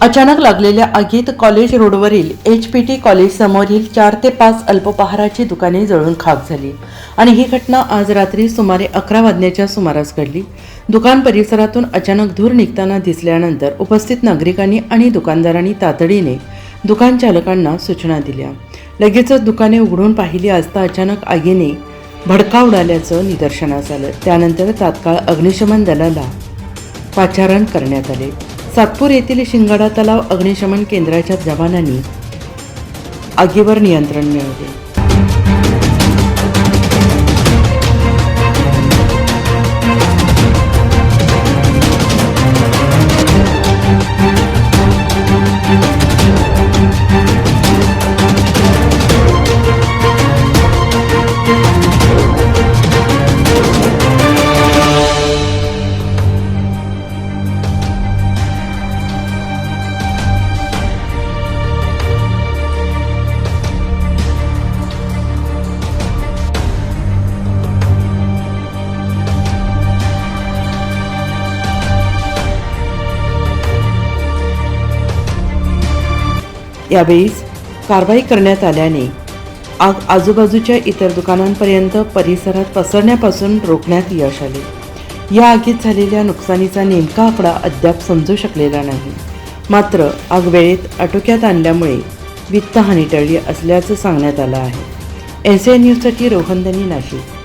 अचानक लागलेल्या आगीत कॉलेज रोडवरील HPT कॉलेज समोरील 4 ते 5 अल्पपहाराची दुकाने जळून खाक झाली आणि ही घटना आज रात्री सुमारे 11 वाजण्याच्या सुमारास घडली। दुकान परिसरातून अचानक धूर निघताना दिसल्यानंतर उपस्थित नागरिकांनी आणि दुकानदारांनी तातडीने दुकान चालकांना सूचना दिल्या। लगेचच दुकाने उघडून पाहिली असता अचानक आगीने भडका उडाल्याचं निदर्शनास आलं। त्यानंतर तात्काळ अग्निशमन दलाला पाचारण करण्यात आले। सातपूर येथील शिंगाडा तलाव अग्निशमन केंद्राच्या जवानांनी आगीवर नियंत्रण मिळवले। यावेळी कारवाई करण्यात आल्याने आग आजूबाजूच्या इतर दुकानांपर्यंत परिसरात पसरण्यापासून रोखण्यात यश आले। या आगीत झालेल्या नुकसानीचा नेमका आकडा अद्याप समजू शकलेला नाही। मात्र आग वेळेत आटोक्यात आणल्यामुळे वित्तहानी टळली असल्याचं सांगण्यात आलं आहे। NCN न्यूजसाठी रोहन दनी, नाशिक।